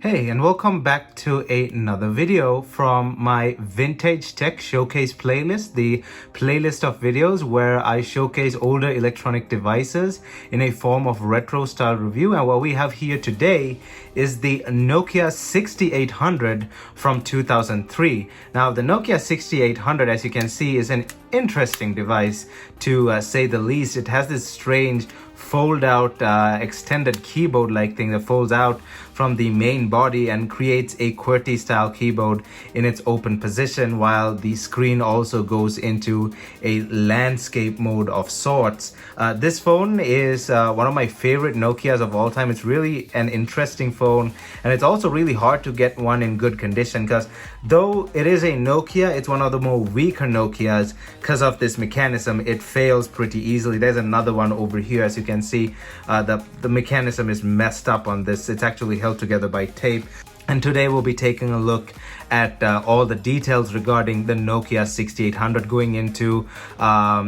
Hey, and welcome back to another video from my Vintage Tech Showcase playlist, the playlist of videos where I showcase older electronic devices in a form of retro style review. And what we have here today is the Nokia 6800 from 2003. Now, the Nokia 6800, as you can see, is an interesting device to say the least. It has this strange fold out extended keyboard like thing that folds out from the main body and creates a QWERTY style keyboard in its open position, while the screen also goes into a landscape mode of sorts. This phone is one of my favorite Nokias of all time. It's really an interesting phone, and it's also really hard to get one in good condition because though it is a Nokia, it's one of the more weaker Nokias because of this mechanism. It fails pretty easily. There's another one over here, as you can see. The mechanism is messed up on this. It's actually held together by tape. And today we'll be taking a look at all the details regarding the Nokia 6800, going into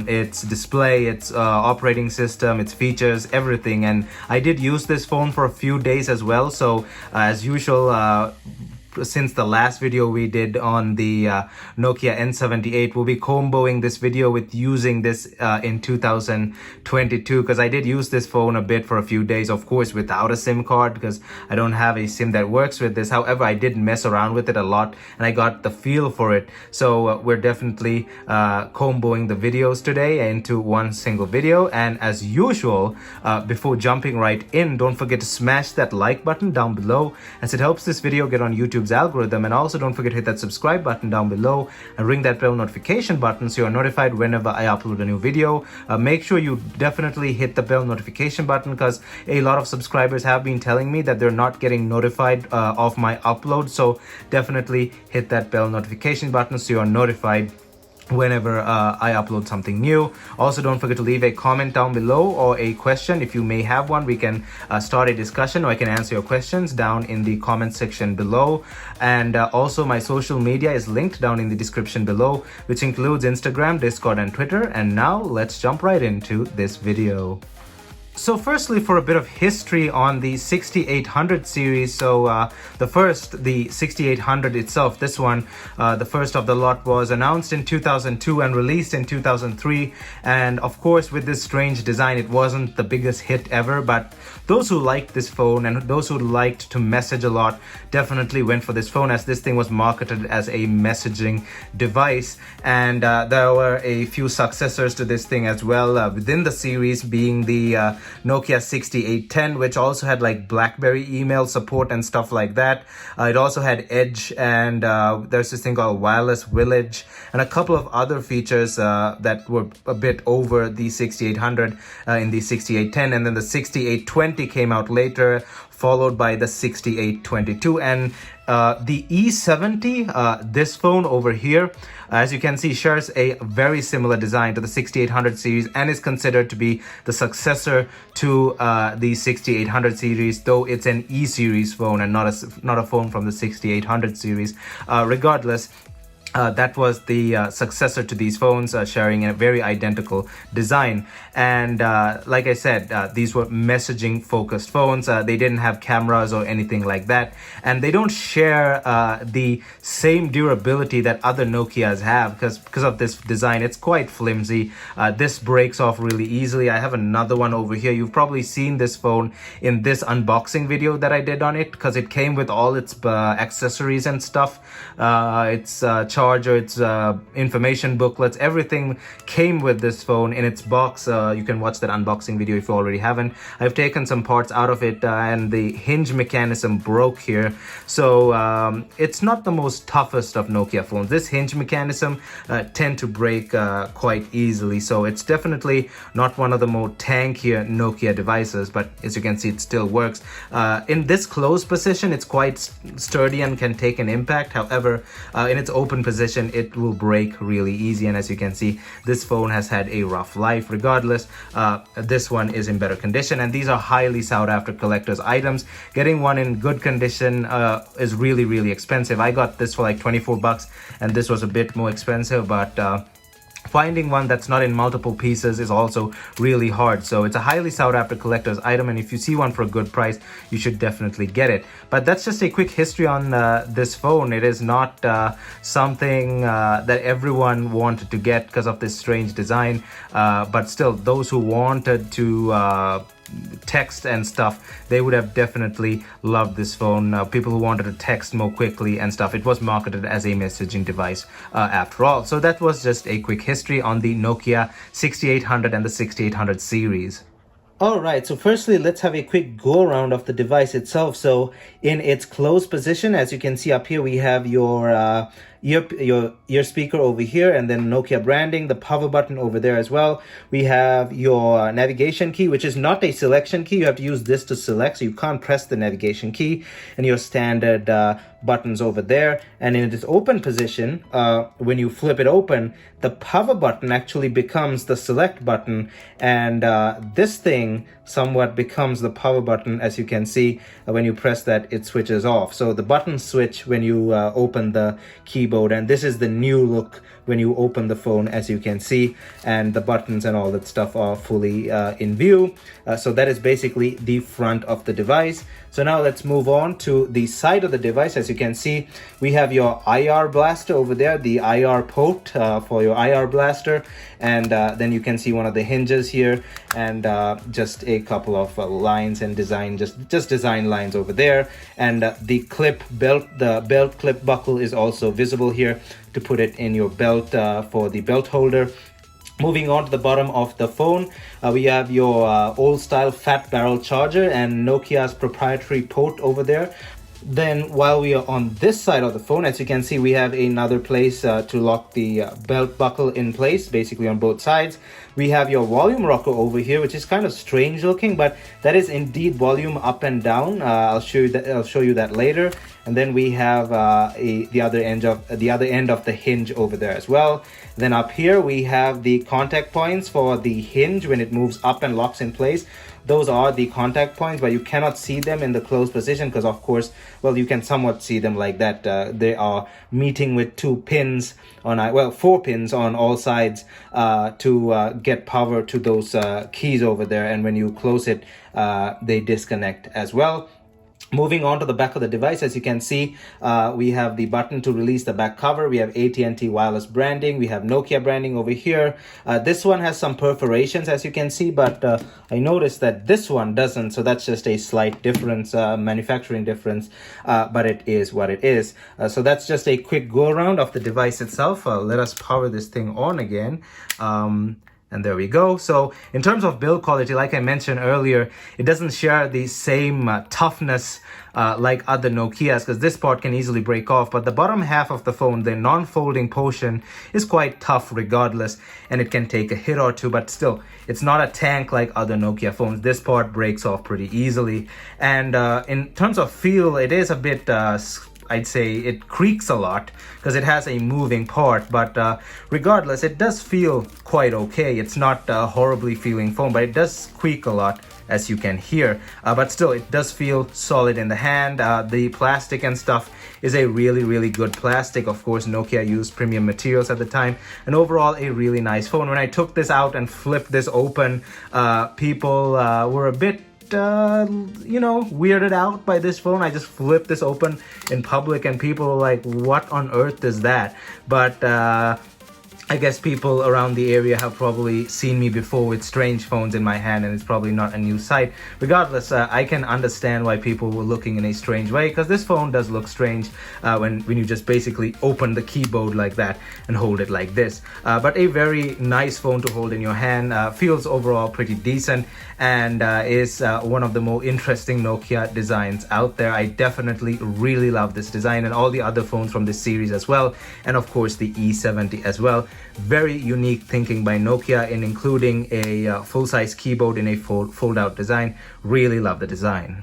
its display, its operating system, its features, everything. And I did use this phone for a few days as well. So as usual, since the last video we did on the Nokia N78, we'll be comboing this video with using this in 2022, because I did use this phone a bit for a few days, of course without a SIM card because I don't have a SIM that works with this. However, I did mess around with it a lot and I got the feel for it. So we're definitely comboing the videos today into one single video. And as usual, before jumping right in, don't forget to smash that like button down below, as it helps this video get on YouTube's algorithm. And also don't forget to hit that subscribe button down below and ring that bell notification button so you're notified whenever I upload a new video. Make sure you definitely hit the bell notification button, because a lot of subscribers have been telling me that they're not getting notified of my upload. So definitely hit that bell notification button so you're notified whenever I upload something new. Also, don't forget to leave a comment down below or a question if you may have one. We can start a discussion, or I can answer your questions down in the comment section below. And also my social media is linked down in the description below, which includes Instagram, Discord, and Twitter. And now let's jump right into this video. So firstly, for a bit of history on the 6800 series. So the 6800 itself, this one, the first of the lot, was announced in 2002 and released in 2003. And of course, with this strange design, it wasn't the biggest hit ever, but those who liked this phone and those who liked to message a lot definitely went for this phone, as this thing was marketed as a messaging device. And there were a few successors to this thing as well within the series, being the Nokia 6810, which also had like Blackberry email support and stuff like that. It also had Edge, and there's this thing called Wireless Village, and a couple of other features that were a bit over the 6800 in the 6810. And then the 6820 came out later, followed by the 6822. And the E70, this phone over here, as you can see, shares a very similar design to the 6800 series and is considered to be the successor to the 6800 series, though it's an E series phone and not a phone from the 6800 series. Regardless, that was the successor to these phones, sharing a very identical design. And like I said, these were messaging focused phones. They didn't have cameras or anything like that, and they don't share the same durability that other Nokias have because of this design. It's quite flimsy. This breaks off really easily. I have another one over here. You've probably seen this phone in this unboxing video that I did on it, because it came with all its accessories and stuff. Its charger, its information booklets, everything came with this phone in its box. You can watch that unboxing video if you already haven't. I've taken some parts out of it and the hinge mechanism broke here. So it's not the most toughest of Nokia phones. This hinge mechanism tend to break quite easily. So it's definitely not one of the more tankier Nokia devices, but as you can see, it still works. In this closed position, it's quite sturdy and can take an impact. However, in its open position, it will break really easy. And as you can see, this phone has had a rough life. Regardless, this one is in better condition, and these are highly sought after collector's items. Getting one in good condition is really expensive. I got this for like 24 bucks, and this was a bit more expensive, but finding one that's not in multiple pieces is also really hard. So it's a highly sought after collector's item, and if you see one for a good price, you should definitely get it. But that's just a quick history on this phone. It is not something that everyone wanted to get because of this strange design, but still, those who wanted to text and stuff, they would have definitely loved this phone. People who wanted to text more quickly and stuff, it was marketed as a messaging device after all. So that was just a quick history on the Nokia 6800 and the 6800 series. Alright, so firstly, let's have a quick go around of the device itself. So in its closed position, as you can see up here, we have your ear speaker over here, and then Nokia branding, the power button over there as well. We have your navigation key, which is not a selection key. You have to use this to select, so you can't press the navigation key, and your standard buttons over there. And in its open position, when you flip it open, the power button actually becomes the select button, and this thing somewhat becomes the power button. As you can see, when you press that, it switches off. So the buttons switch when you open the keyboard, and this is the new look when you open the phone, as you can see, and the buttons and all that stuff are fully in view. So that is basically the front of the device. So now let's move on to the side of the device. As you can see, we have your IR blaster over there, the IR port for your IR blaster, and then you can see one of the hinges here, and just a couple of lines and design, just design lines over there. And the belt clip buckle is also visible here to put it in your belt for the belt holder. Moving on to the bottom of the phone, we have your old style fat barrel charger and Nokia's proprietary port over there. Then while we are on this side of the phone, as you can see, we have another place to lock the belt buckle in place, basically on both sides. We have your volume rocker over here, which is kind of strange looking, but that is indeed volume up and down. I'll show you that later. And then we have the other end of the hinge over there as well. Then up here we have the contact points for the hinge when it moves up and locks in place. Those are the contact points, but you cannot see them in the closed position because, of course, well, you can somewhat see them like that. They are meeting with four pins on all sides to get power to those keys over there. And when you close it, they disconnect as well. Moving on to the back of the device, as you can see, we have the button to release the back cover. We have AT&T wireless branding. We have Nokia branding over here. This one has some perforations, as you can see, but I noticed that this one doesn't. So that's just a slight difference, manufacturing difference, but it is what it is. So that's just a quick go around of the device itself. Let us power this thing on again. And there we go. So in terms of build quality, like I mentioned earlier, it doesn't share the same toughness like other Nokias, because this part can easily break off. But the bottom half of the phone, the non-folding portion, is quite tough regardless, and it can take a hit or two. But still, it's not a tank like other Nokia phones. This part breaks off pretty easily. And in terms of feel, it is a bit I'd say it creaks a lot because it has a moving part, but regardless, it does feel quite okay. It's not a horribly feeling phone, but it does squeak a lot, as you can hear, but still it does feel solid in the hand. The plastic and stuff is a really good plastic. Of course, Nokia used premium materials at the time, and overall a really nice phone. When I took this out and flipped this open, people were a bit weirded out by this phone. I just flipped this open in public and people were like, what on earth is that? But I guess people around the area have probably seen me before with strange phones in my hand, and it's probably not a new sight. Regardless, I can understand why people were looking in a strange way, because this phone does look strange when you just basically open the keyboard like that and hold it like this. But a very nice phone to hold in your hand. Feels overall pretty decent, and is one of the more interesting Nokia designs out there. I definitely really love this design and all the other phones from this series as well, and of course the E70 as well. Very unique thinking by Nokia in including a full-size keyboard in a fold-out design. Really love the design.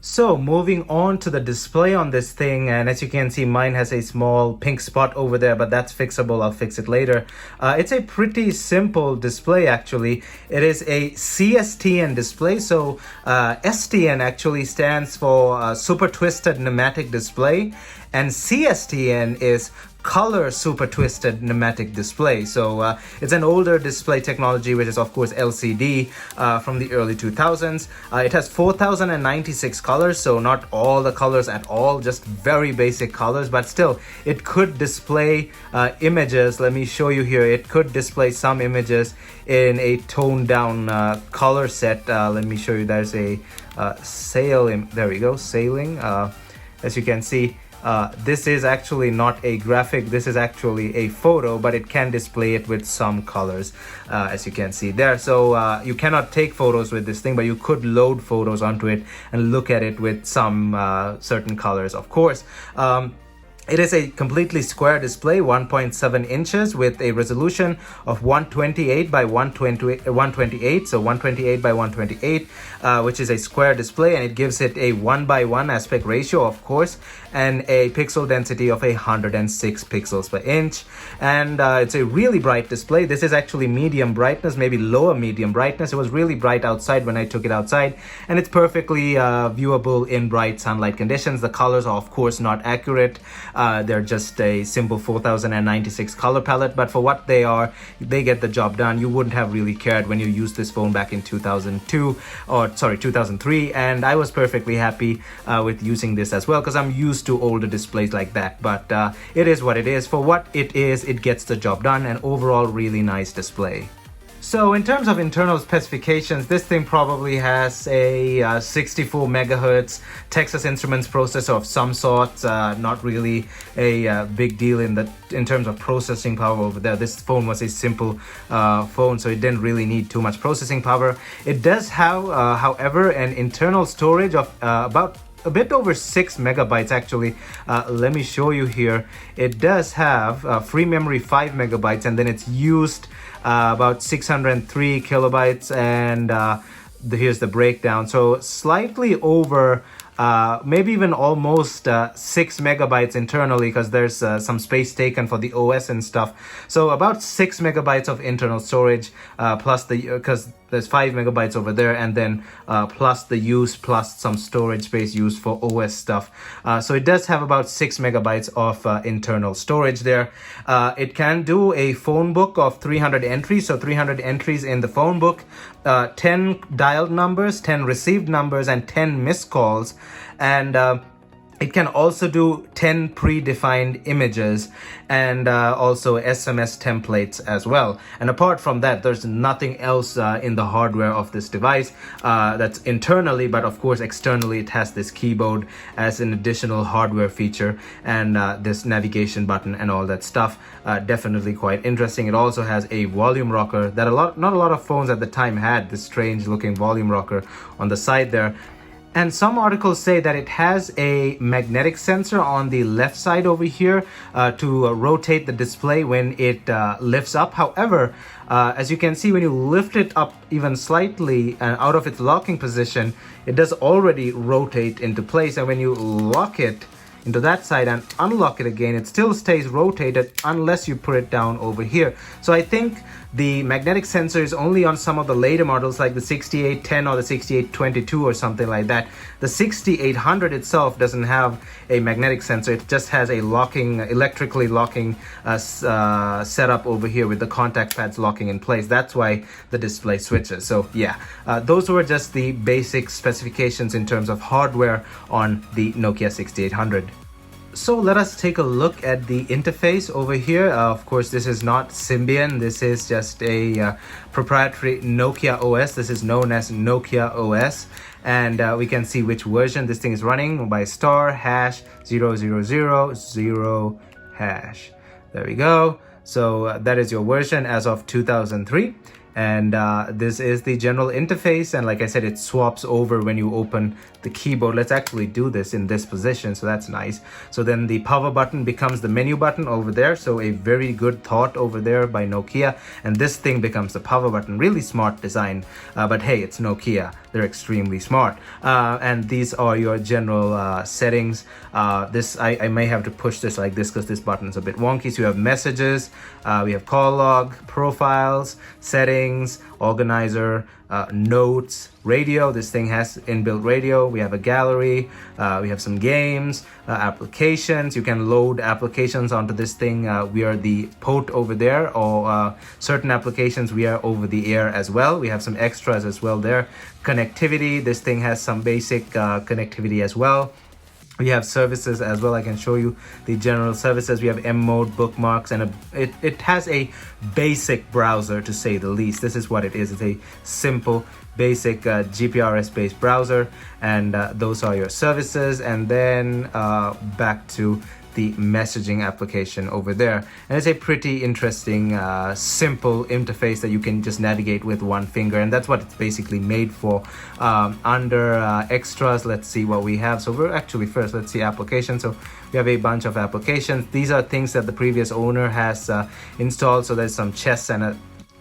So moving on to the display on this thing, and as you can see, mine has a small pink spot over there, but that's fixable. I'll fix it later. It's a pretty simple display actually. It is a CSTN display. So STN actually stands for Super Twisted Pneumatic Display, and CSTN is color super twisted pneumatic display. So it's an older display technology, which is of course LCD from the early 2000s. It has 4096 colors, so not all the colors at all, just very basic colors, but still it could display images. Let me show you here. It could display some images in a toned down color set. Let me show you. There's a sail. There we go, sailing. As you can see, this is actually not a graphic, this is actually a photo, but it can display it with some colors, as you can see there. So you cannot take photos with this thing, but you could load photos onto it and look at it with some certain colors, of course. It is a completely square display, 1.7 inches with a resolution of 128 by 128, so 128 by 128, which is a square display, and it gives it a 1:1 aspect ratio, of course, and a pixel density of 106 pixels per inch. And it's a really bright display. This is actually medium brightness, maybe lower medium brightness. It was really bright outside when I took it outside, and it's perfectly viewable in bright sunlight conditions. The colors are of course not accurate. They're just a simple 4096 color palette, but for what they are, they get the job done. You wouldn't have really cared when you used this phone back in 2003, and I was perfectly happy with using this as well, because I'm used to older displays like that. But it is what it is. For what it is, it gets the job done, and overall really nice display. So in terms of internal specifications, this thing probably has a 64 megahertz Texas Instruments processor of some sort. Not really a big deal in terms of processing power over there. This phone was a simple phone, so it didn't really need too much processing power. It does have, however, an internal storage of about a bit over 6 megabytes actually. Let me show you here. It does have free memory 5 megabytes, and then it's used about 603 kilobytes, and here's the breakdown. So slightly over maybe even almost 6 megabytes internally, because there's some space taken for the OS and stuff. So about 6 megabytes of internal storage, plus because there's 5 megabytes over there, and then plus the use, plus some storage space used for OS stuff. So it does have about 6 megabytes of internal storage there. It can do a phone book of 300 entries, so 300 entries in the phone book, 10 dialed numbers, 10 received numbers, and 10 missed calls. And it can also do 10 predefined images, and also SMS templates as well. And apart from that, there's nothing else in the hardware of this device that's internally, but of course externally it has this keyboard as an additional hardware feature, and this navigation button and all that stuff. Definitely quite interesting. It also has a volume rocker that not a lot of phones at the time had, this strange looking volume rocker on the side there. And some articles say that it has a magnetic sensor on the left side over here to rotate the display when it lifts up. However, as you can see, when you lift it up even slightly and out of its locking position, it does already rotate into place. And when you lock it into that side and unlock it again, it still stays rotated unless you put it down over here. So I think the magnetic sensor is only on some of the later models like the 6810 or the 6822 or something like that. The 6800 itself doesn't have a magnetic sensor. It just has a electrically locking setup over here with the contact pads locking in place. That's why the display switches. So yeah, those were just the basic specifications in terms of hardware on the Nokia 6800. So let us take a look at the interface over here. Of course, this is not Symbian. This is just a proprietary Nokia OS. This is known as Nokia OS. And we can see which version this thing is running by *#000#. There we go. So that is your version as of 2003. And this is the general interface, and like I said, it swaps over when you open the keyboard. Let's actually do this in this position, so that's nice. So then the power button becomes the menu button over there, so a very good thought over there by Nokia. And this thing becomes the power button. Really smart design, but hey, it's Nokia, they're extremely smart. And these are your general settings. I may have to push this like this because this button is a bit wonky. So you have messages, we have call log, profiles, settings, organizer, notes, radio. This thing has inbuilt radio. We have a gallery, we have some games, applications. You can load applications onto this thing via the port over there, or certain applications we are over the air as well. We have some extras as well there. Connectivity, this thing has some basic connectivity as well. We have services as well. I can show you the general services. We have M mode, bookmarks, and it has a basic browser, to say the least. This is what it is. It's a simple, basic GPRS based browser, and those are your services. And then back to the messaging application over there, and it's a pretty interesting simple interface that you can just navigate with one finger, and that's what it's basically made for. Under extras, let's see what we have. So we're actually, first let's see applications. So we have a bunch of applications. These are things that the previous owner has installed. So there's some chess and a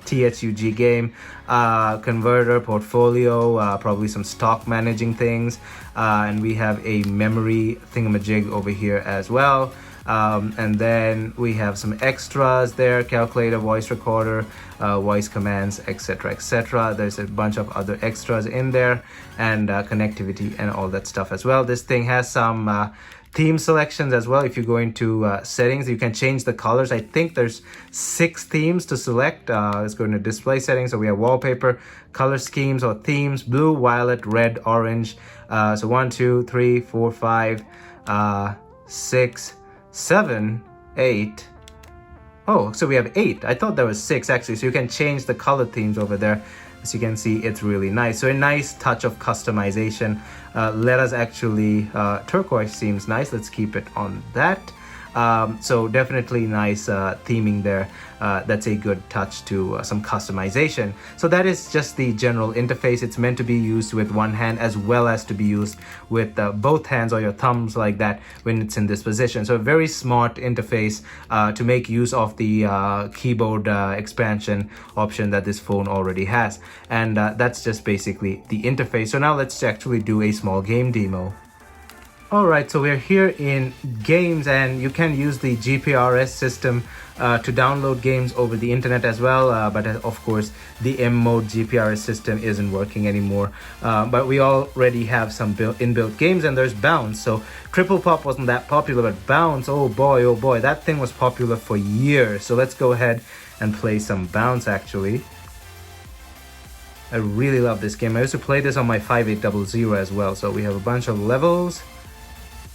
THUG game, converter, portfolio, probably some stock managing things, and we have a memory thingamajig over here as well. And then we have some extras there: calculator, voice recorder, voice commands, etc, etc. There's a bunch of other extras in there, and connectivity and all that stuff as well. This thing has some theme selections as well. If you go into settings, you can change the colors. I think there's 6 themes to select. Let's go into display settings. So we have wallpaper, color schemes or themes: blue, violet, red, orange. So 1, 2, 3, 4, 5, 6, 7, 8. Oh, so we have 8. I thought there was 6 actually. So you can change the color themes over there. As you can see, it's really nice. So a nice touch of customization. Let us actually, turquoise seems nice. Let's keep it on that. So definitely nice theming there. That's a good touch to some customization. So that is just the general interface. It's meant to be used with one hand as well as to be used with both hands or your thumbs, like that, when it's in this position. So a very smart interface to make use of the keyboard expansion option that this phone already has. And that's just basically the interface. So now let's actually do a small game demo. Alright, so we're here in games, and you can use the GPRS system to download games over the internet as well, but of course the M mode GPRS system isn't working anymore. But we already have some inbuilt games, and there's Bounce. So Triple Pop wasn't that popular, but Bounce, oh boy, that thing was popular for years. So let's go ahead and play some Bounce actually. I really love this game. I used to play this on my 5800 as well. So we have a bunch of levels.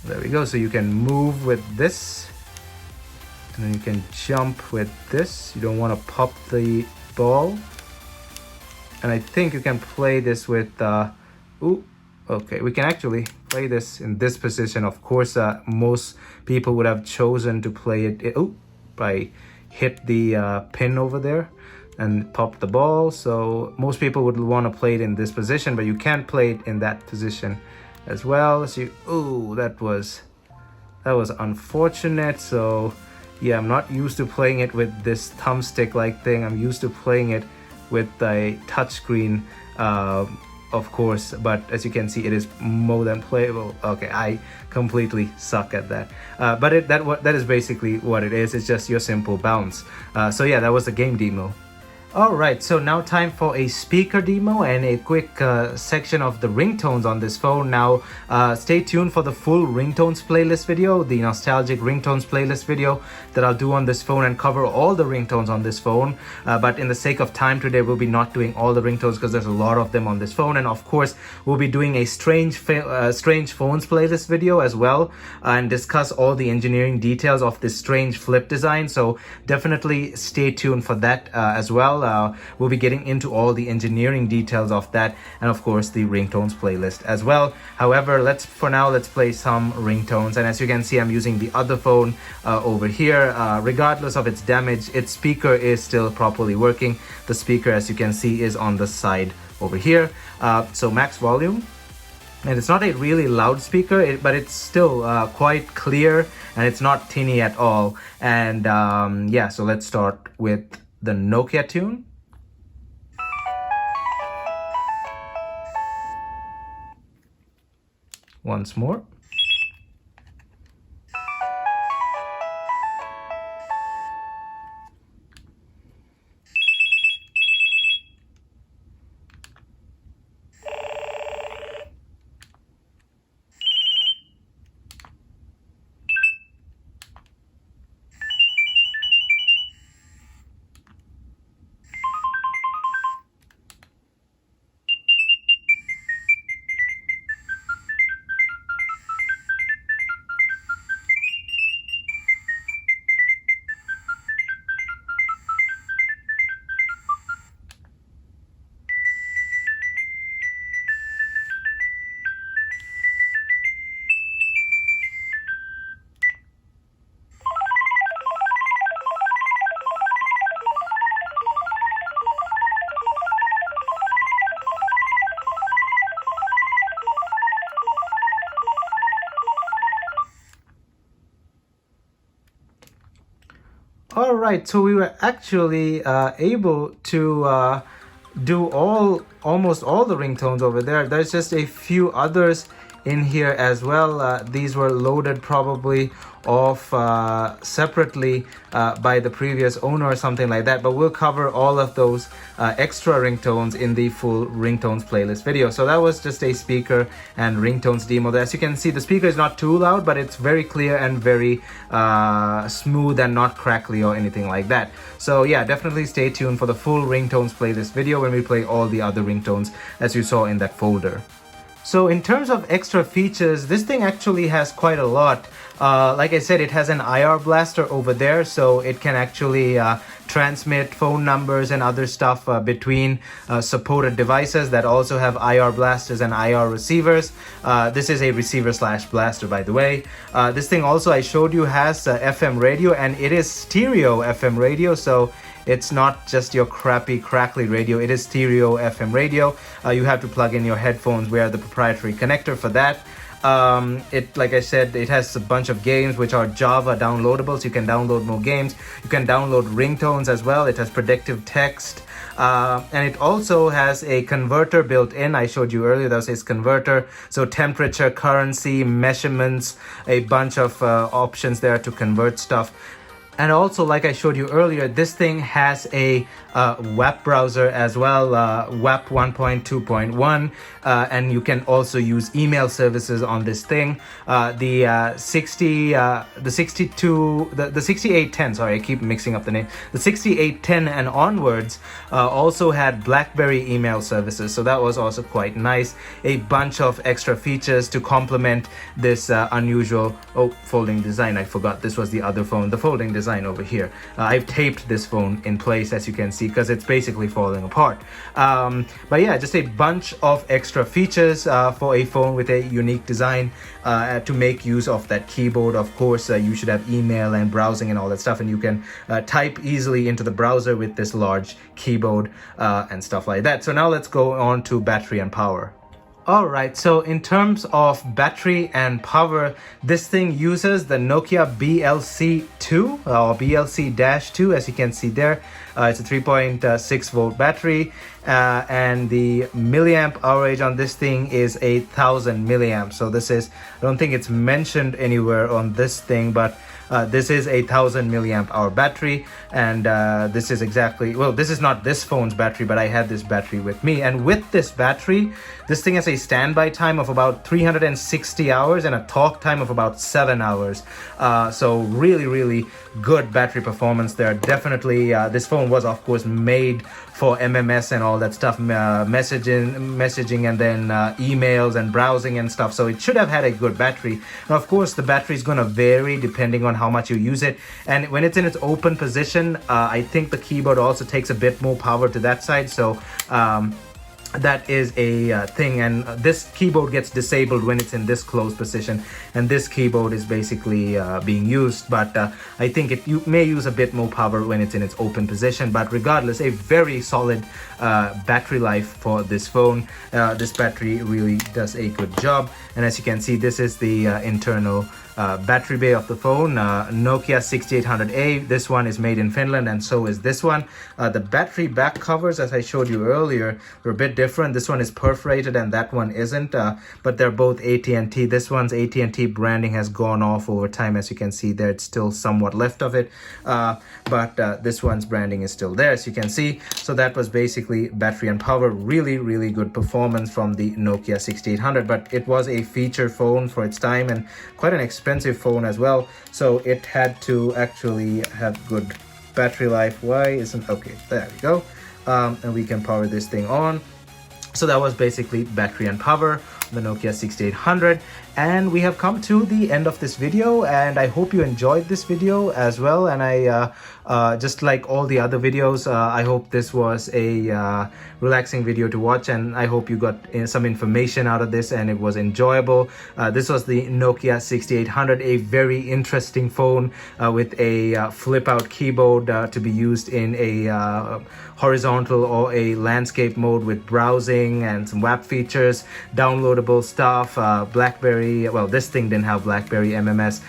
There we go. So you can move with this, and then you can jump with this. You don't want to pop the ball. And I think you can play this with okay, we can actually play this in this position. Of course, most people would have chosen to play it by hit the pin over there and pop the ball. So most people would want to play it in this position, but you can't play it in that position as well. So that was unfortunate. So yeah, I'm not used to playing it with this thumbstick like thing. I'm used to playing it with a touchscreen, of course, but as you can see, it is more than playable. Okay, I completely suck at that, but that is basically what it is. It's just your simple Bounce. So yeah, that was the game demo. Alright, so now time for a speaker demo and a quick section of the ringtones on this phone. Now stay tuned for the full ringtones playlist video, the nostalgic ringtones playlist video that I'll do on this phone and cover all the ringtones on this phone. But in the sake of time today, we'll be not doing all the ringtones because there's a lot of them on this phone. And of course, we'll be doing a strange phones playlist video as well, and discuss all the engineering details of this strange flip design. So definitely stay tuned for that as well. We'll be getting into all the engineering details of that, and of course the ringtones playlist as well. However, let's play some ringtones, and as you can see, I'm using the other phone over here. Regardless of its damage, its speaker is still properly working. The speaker, as you can see, is on the side over here. So max volume. And it's not a really loud speaker, but it's still quite clear, and it's not tinny at all. And yeah, so let's start with the Nokia tune. Once more. All right, so we were actually able to do almost all the ringtones over there. There's just a few others in here as well. These were loaded probably off separately by the previous owner or something like that, but we'll cover all of those extra ringtones in the full ringtones playlist video. So that was just a speaker and ringtones demo. As you can see, the speaker is not too loud, but it's very clear and very smooth and not crackly or anything like that. So yeah, definitely stay tuned for the full ringtones playlist video when we play all the other ringtones as you saw in that folder. So in terms of extra features, this thing actually has quite a lot. Like I said, it has an IR blaster over there, so it can actually transmit phone numbers and other stuff between supported devices that also have IR blasters and IR receivers. This is a receiver slash blaster, by the way. This thing also, I showed you, has FM radio, and it is stereo FM radio, so it's not just your crappy crackly radio. It is stereo FM radio. You have to plug in your headphones via the proprietary connector for that. Like I said, it has a bunch of games which are Java downloadable, so you can download more games. You can download ringtones as well. It has predictive text. And it also has a converter built in. I showed you earlier, that was its converter. So temperature, currency, measurements, a bunch of options there to convert stuff. And also, like I showed you earlier, this thing has a web browser as well, WAP 1.2.1, and you can also use email services on this thing. The 6810, sorry, I keep mixing up the name. The 6810 and onwards also had Blackberry email services, so that was also quite nice. A bunch of extra features to complement this unusual folding design. I forgot this was the other phone, the folding design over here. I've taped this phone in place, as you can see, because it's basically falling apart. But yeah, just a bunch of extra features for a phone with a unique design to make use of that keyboard. Of course, you should have email and browsing and all that stuff, and you can type easily into the browser with this large keyboard and stuff like that. So now let's go on to battery and power. Alright, so in terms of battery and power, this thing uses the Nokia BLC2 or BLC-2, as you can see there. It's a 3.6 volt battery, and the milliamp hourage on this thing is 1000 milliamps. So this is, I don't think it's mentioned anywhere on this thing, but this is a 1000 milliamp hour battery, and this is exactly, well, this is not this phone's battery, but I had this battery with me. And with this battery, this thing has a standby time of about 360 hours and a talk time of about 7 hours. So really good battery performance there. Definitely, this phone was of course made for MMS and all that stuff, messaging and then emails and browsing and stuff. So it should have had a good battery. Now, of course, the battery is going to vary depending on how much you use it. And when it's in its open position, I think the keyboard also takes a bit more power to that side. So that is a thing, and this keyboard gets disabled when it's in this closed position, and this keyboard is basically being used, but I think you may use a bit more power when it's in its open position. But regardless, a very solid battery life for this phone. This battery really does a good job, and as you can see, this is the internal battery bay of the phone. Nokia 6800A. This one is made in Finland, and so is this one. The battery back covers, as I showed you earlier, they're a bit different. This one is perforated and that one isn't, but they're both AT&T. This one's AT&T branding has gone off over time. As you can see there, it's still somewhat left of it, but this one's branding is still there, as you can see. So that was basically battery and power. Really good performance from the Nokia 6800, but it was a feature phone for its time and quite an expensive phone as well, so it had to actually have good battery life. Why isn't, okay, there we go. And we can power this thing on. So that was basically battery and power, the Nokia 6800. And we have come to the end of this video, and I hope you enjoyed this video as well. And I just like all the other videos, I hope this was a relaxing video to watch, and I hope you got some information out of this and it was enjoyable. This was the Nokia 6800, a very interesting phone with a flip out keyboard to be used in a horizontal or a landscape mode with browsing and some WAP features, downloadable stuff, Blackberry Blackberry, well, this thing didn't have Blackberry MMS.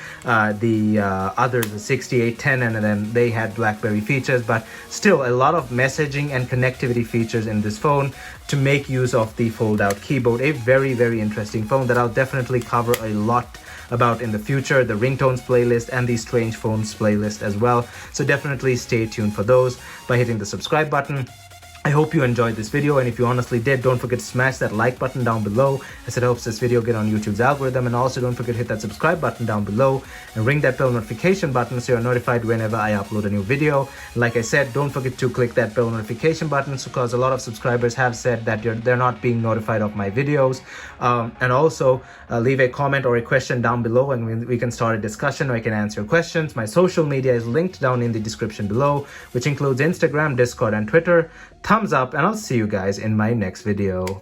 The others, the 6810, and then they had Blackberry features, but still a lot of messaging and connectivity features in this phone to make use of the fold-out keyboard. A very, very interesting phone that I'll definitely cover a lot about in the future, the Ringtones playlist and the Strange Phones playlist as well. So definitely stay tuned for those by hitting the subscribe button. I hope you enjoyed this video, and if you honestly did, don't forget to smash that like button down below, as it helps this video get on YouTube's algorithm. And also don't forget to hit that subscribe button down below and ring that bell notification button so you're notified whenever I upload a new video. And like I said, don't forget to click that bell notification button, because a lot of subscribers have said that they're not being notified of my videos. And also leave a comment or a question down below, and we can start a discussion, or I can answer your questions. My social media is linked down in the description below, which includes Instagram, Discord, and Twitter. Thumbs up, and I'll see you guys in my next video.